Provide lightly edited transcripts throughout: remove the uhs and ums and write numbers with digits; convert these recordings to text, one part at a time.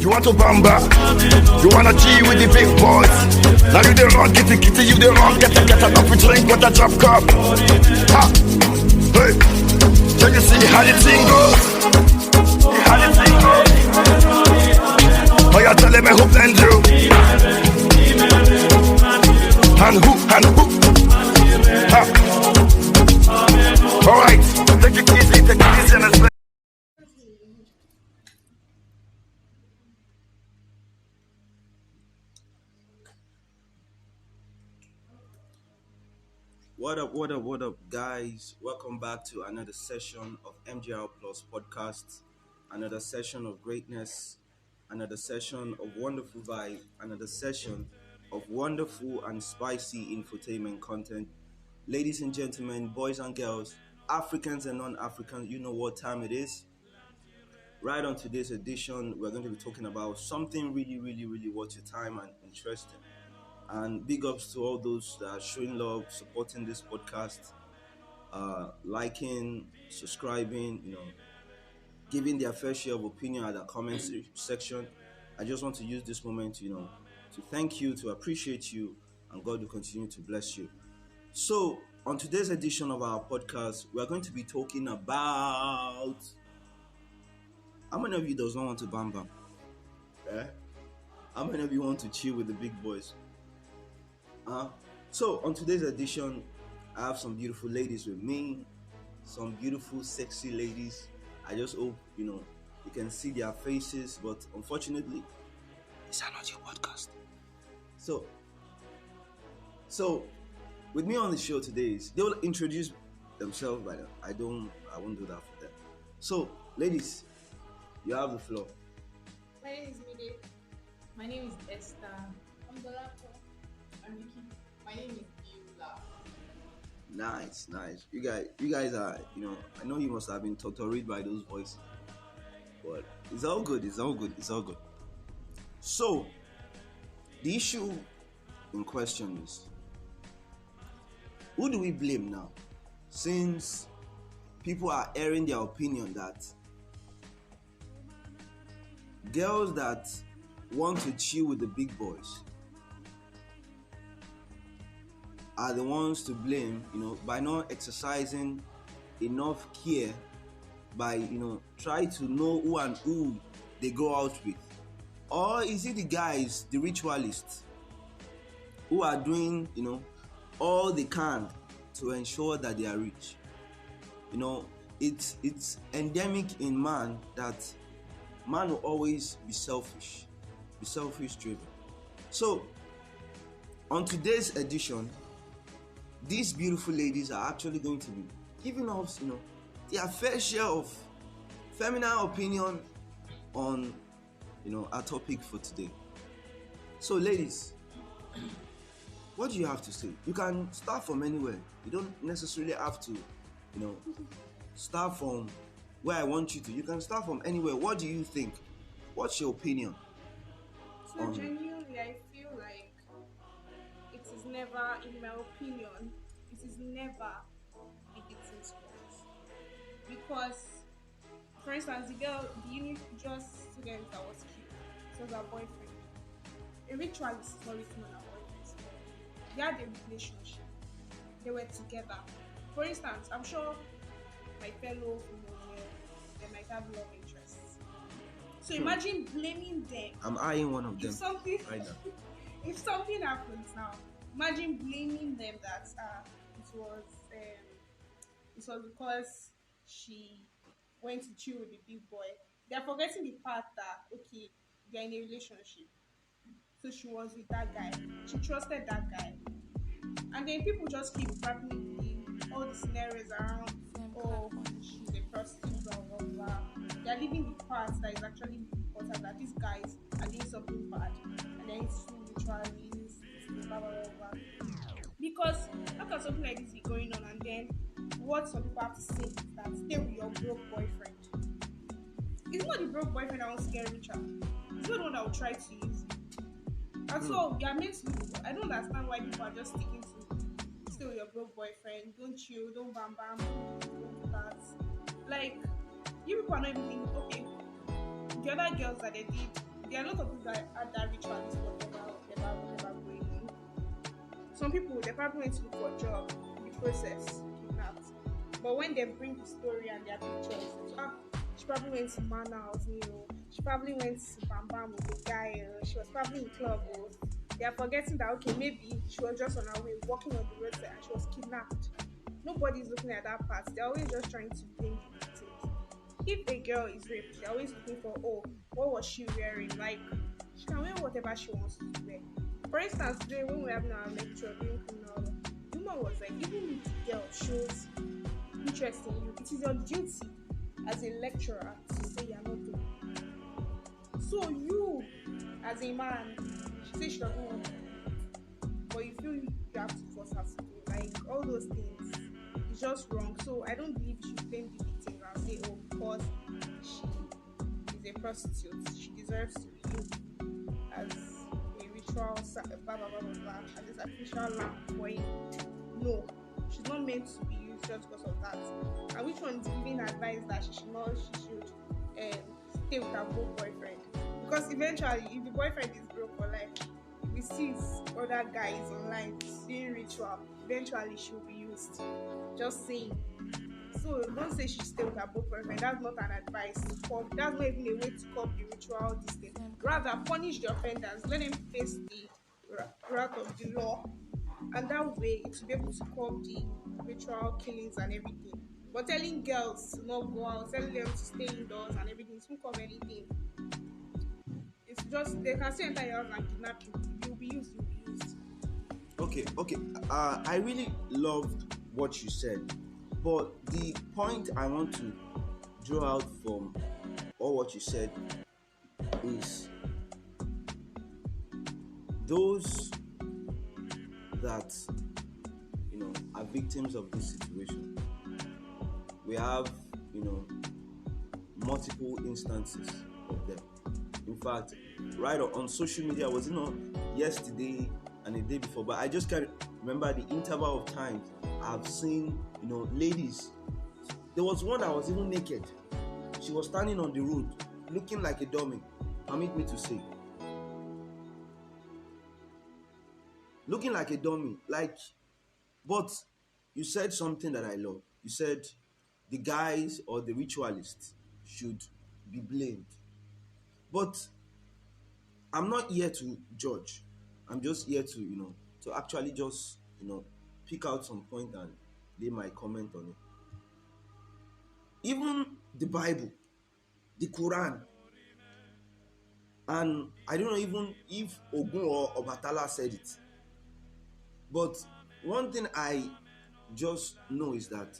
You want to bamba? You wanna G with the big boys? Now you the wrong, kitty, you the wrong, get enough to drink with a drop cup. Ha! Hey! Can you see how the thing goes? How the thing goes? Oh, you're telling me who blend you? And who? Ha! Alright, take it easy and let's play. What up, guys? Welcome back to another session of MJR Plus podcast, another session of greatness, another session of wonderful vibe, another session of wonderful and spicy infotainment content. Ladies and gentlemen, boys and girls, Africans and non-Africans, you know what time it is. Right on today's edition, we're going to be talking about something really worth your time and interesting. And big ups to all those that are showing love, supporting this podcast, liking, subscribing, giving their fair share of opinion at the comment section. I just want to use this moment, to thank you, to appreciate you, and God will continue to bless you. So, on today's edition of our podcast, we are going to be talking about how many of you does not want to bamba? How many of you want to chill with the big boys? So on today's edition, I have some beautiful ladies with me, some beautiful, sexy ladies. I just hope, you can see their faces, but unfortunately, these are not your podcast. So with me on the show today is, they will introduce themselves by them. I won't do that for them. So ladies, you have the floor. My name is Mide. My name is Esther. I'm Dolapo. I'm Vikki. My name is Beulah. Nice. You guys are, I know you must have been tortured by those voices, but it's all good. So, the issue in question is, who do we blame now? Since people are airing their opinion that girls that want to chill with the big boys are the ones to blame, by not exercising enough care, by, try to know who and who they go out with. Or is it the guys, the ritualists, who are doing, all they can to ensure that they are rich? It's endemic in man that man will always be selfish driven. So, on today's edition, these beautiful ladies are actually going to be giving us, their fair share of feminine opinion on, our topic for today. So, ladies, what do you have to say? You can start from anywhere. You don't necessarily have to, start from where I want you to. You can start from anywhere. What do you think? What's your opinion? So genuinely, I feel like it is never, in my opinion, it is never the victim's fault. Because, for instance, the unit just student that was killed, it was her boyfriend. A ritualist is not written on her boyfriend. They had a relationship. They were together. For instance, I'm sure my fellow female here, they might have love interests. So imagine blaming them. I'm eyeing one of them. If something happens now, imagine blaming them that it was because she went to chill with the big boy. They're forgetting the part that they're in a relationship. So she was with that guy. She trusted that guy. And then people just keep wrapping all the scenarios around, she's a prostitute, blah, blah, blah. They're leaving the part that is actually important, that these guys are doing something bad. And then it's literally, blah, blah, blah, blah. Because how can something like this be going on, and then what some people have to say is that stay with your broke boyfriend. It's not the broke boyfriend that wants to get richer. It's not the one that will try to use you. And so you are meant to. I don't understand why people are just sticking to stay with your broke boyfriend. Don't chill, don't bam, don't do that. Like, you people are not even thinking, okay, the other girls that they did there are a lot of people that are that ritualist, whatever going on. Some people they probably went to look for a job in the process, kidnapped. But when they bring the story and their pictures, it's, she probably went to Man House, she probably went to Bam Bam with the guy, she was probably in club. They are forgetting that okay, maybe she was just on her way, walking on the roadside and she was kidnapped. Nobody's looking at that part. They're always just trying to blame the victims. If a girl is raped, they're always looking for, oh, what was she wearing? Like, she can wear whatever she wants to wear. For instance, today when we were having our lecture during criminal, the woman was like, even if the girl shows interest in you, it is your duty as a lecturer to say you're not doing it. So you, as a man, she says she doesn't want to, but you feel you have to force her to do. Like, all those things, it's just wrong. So I don't believe you should blame the victim and say, oh, because she is a prostitute, she deserves to be used as a ritual, blah, blah, blah, blah, blah, as a sacrificial lamb for him. No, she's not meant to be used just because of that. And which one is giving advice that she should stay with her both boyfriend? Because eventually, if the boyfriend is broke for life, if he sees other guys online doing ritual, eventually she'll be used. Just saying. So don't say she stay with her both boyfriend. That's not an advice to curb. That's not even a way to curb the ritual distance. Rather, punish the offenders. Let them face the wrath of the law. And that way, it will be able to curb the ritual killings and everything. But telling girls to not go out, telling them to stay indoors and everything, it won't curb anything. It's just, they can still enter your house and kidnap you. You'll be used. Okay. I really loved what you said. But the point I want to draw out from all what you said is those that are victims of this situation. We have multiple instances of them. In fact, right on social media, was yesterday and the day before, but I just can't remember the interval of times I've seen ladies. There was one that was even naked. She was standing on the road looking like a dummy, permit me to say, looking like a dummy. But you said something that I love. You said the guys or the ritualists should be blamed. But I'm not here to judge. I'm just here to to actually just pick out some point and lay my comment on it. Even the Bible, the Quran, and I don't know even if Ogun or Obatala said it, but one thing I just know is that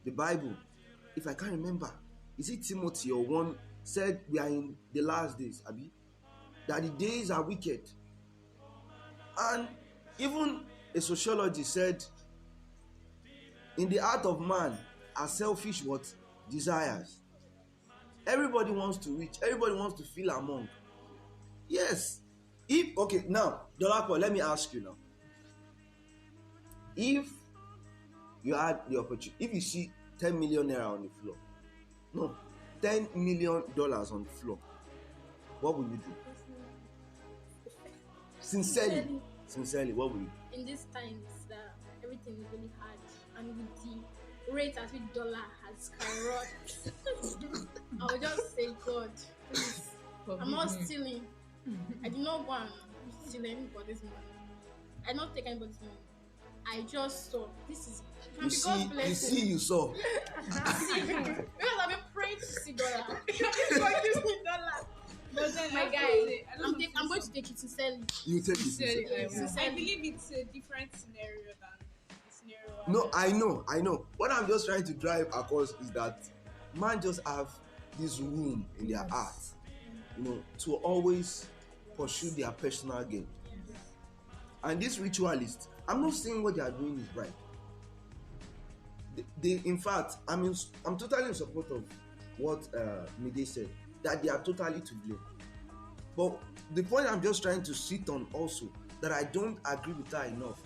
the Bible, if I can't remember, is it Timothy or one, said we are in the last days, Abi, that the days are wicked. And even a sociologist said, in the heart of man are selfish desires. Everybody wants to reach, everybody wants to feel among. Yes. Now, Dolapo, let me ask you now. If you had the opportunity, if you see 10 million naira on the floor, no, $10 million on the floor, what will you do? Sincerely, what will you do? In these times that everything is really hard, and with the rate at which dollar has skyrocketed, I will just say, God, please, I'm not stealing. I did not want to steal anybody's money. I did not take anybody's money. I just saw this is you see you saw. Because I've been praying to see dollar. But then My guy, I'm going to take it sincerely. You take it sincerely. I believe it's a different scenario than the scenario. No, I know. What I'm just trying to drive across is that man just have this room in their heart, to always pursue their personal gain. And this ritualist, I'm not saying what they are doing is right. They in fact, I'm totally in support of what Mide said, that they are totally to blame. But the point I'm just trying to sit on also, that I don't agree with her enough,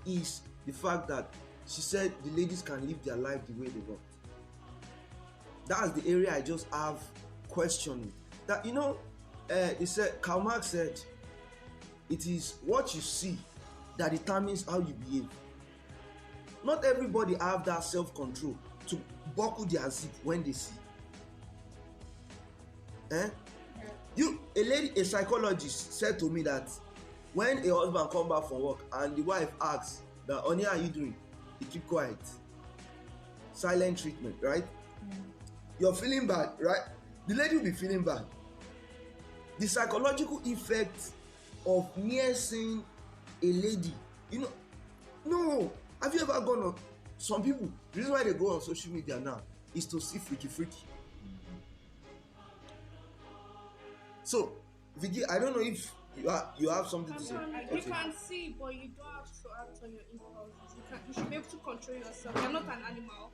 is the fact that she said the ladies can live their life the way they want. That's the area I just have questioning. That He said, Karl Marx said, it is what you see that determines how you behave. Not everybody have that self-control to buckle their zip when they see. A psychologist said to me that when a husband come back from work and the wife asks that, "Honey, how are you doing?" He keep quiet. Silent treatment, right? You're feeling bad, right? The lady will be feeling bad. The psychological effect of near seeing a lady, no. Have you ever gone on? Some people, the reason why they go on social media now is to see freaky. So, Vikki, I don't know if you have something to say. You can see, but you don't have to act on your impulses. You should be able to control yourself. You're not an animal,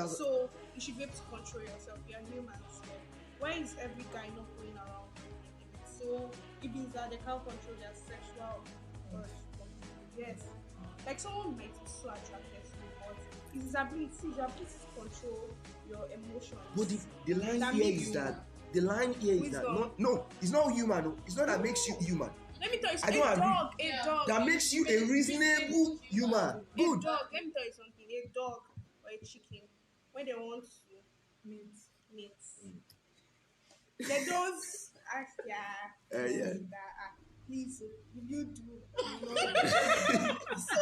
so you should be able to control yourself. You're humans. Why is every guy not going around? So it means that they can't control their sexual urge. Yes, like someone might be so attracted to you, but it's his ability to control your emotions. But the line here is that. The line here is that no, it's not human. It's not that makes you human. Let me tell you something. A dog that makes you a reasonable human. Good. A dog. Let me tell you something. A dog or a chicken, when they want to meet, they don't ask please, will you do? So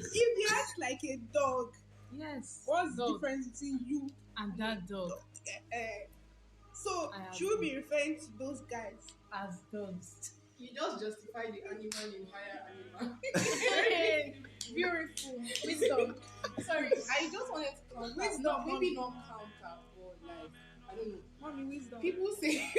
if you act like a dog, yes, what's the difference between you and that dog? So should we be referring to those guys as dogs? You just justify the animal in higher animal. Beautiful wisdom. Sorry, I just wanted to counter. Wisdom, maybe not counter, but like I don't know. Mommy, wisdom. People say,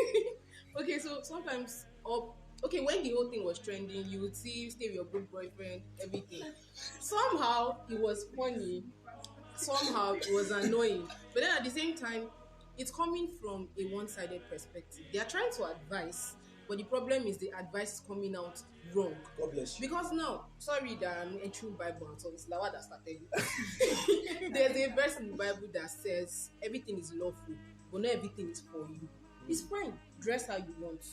okay, so sometimes, when the whole thing was trending, you would see stay with your broke boyfriend, everything. Somehow it was funny. Somehow it was annoying. But then at the same time, it's coming from a one-sided perspective. They are trying to advise, but the problem is the advice is coming out wrong. God bless you. Because now, sorry that I'm a true Bible, so it's Lawa that started it. There's a verse in the Bible that says everything is lawful, but not everything is for you. It's fine. Dress how you want.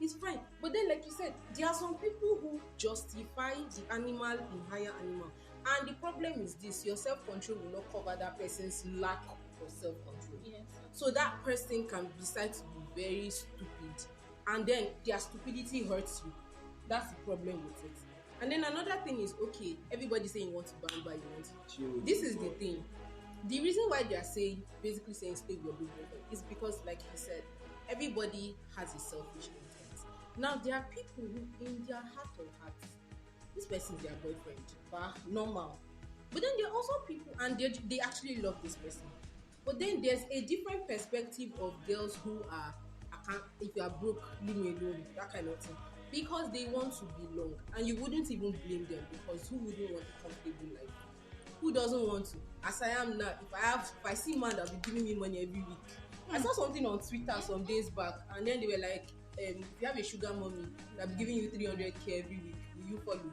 It's fine. But then, like you said, there are some people who justify the animal in higher animal. And the problem is this: your self-control will not cover that person's lack of self-control. Yes. So that person can decide to be very stupid, and then their stupidity hurts you. That's the problem with it. And then another thing is, okay, everybody saying you want to bamba, you want to. This is the thing. The reason why they are basically saying stay with your big boyfriend is because, like he said, everybody has a selfish intent. Now there are people who, in their heart of hearts, this person is their boyfriend, but normal. But then there are also people, and they actually love this person. But then there's a different perspective of girls who are, if you are broke, leave me alone, that kind of thing. Because they want to belong, and you wouldn't even blame them, because who wouldn't want a comfortable life? Who doesn't want to? As I am now, if I see man that will be giving me money every week. I saw something on Twitter some days back, and then they were like, if you have a sugar mommy that will be giving you 300k every week, will you follow?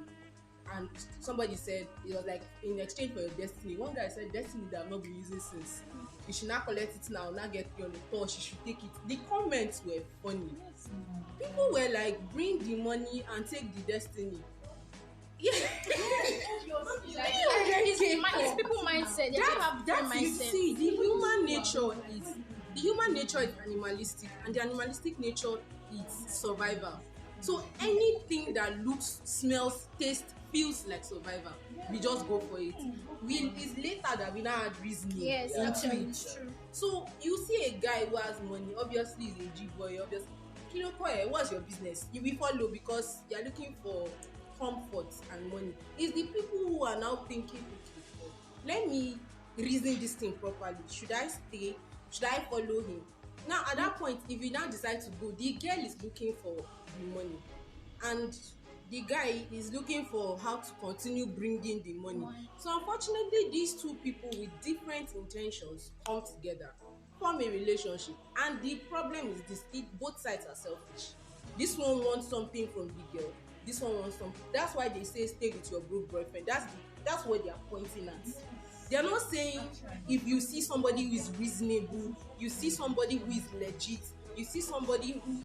And somebody said, it was like, in exchange for your destiny. One guy said, destiny that I've not been using since. You should not collect it now, not get you on the thought, she should take it. The comments were funny. Yes. People were like, bring the money and take the destiny. Yeah. It's people mindset. They have their mindset. You see, the human nature is animalistic, and the animalistic nature is survival. So anything that looks, smells, tastes, feels like survival, we just go for it. It's later that we now had reasoning. Yes, actually, it's true. So you see a guy who has money, obviously he's a G boy, obviously. What's your business? You will follow because you're looking for comfort and money. It's the people who are now thinking, okay, let me reason this thing properly. Should I stay? Should I follow him? Now at that point, if you now decide to go, the girl is looking for the money, and the guy is looking for how to continue bringing the money. So unfortunately, these two people with different intentions come together, form a relationship, and the problem is this: both sides are selfish. This one wants something from the girl, this one wants something. That's why they say stay with your broke boyfriend. That's what they are pointing at. They are not saying if you see somebody who is reasonable, you see somebody who is legit, you see somebody who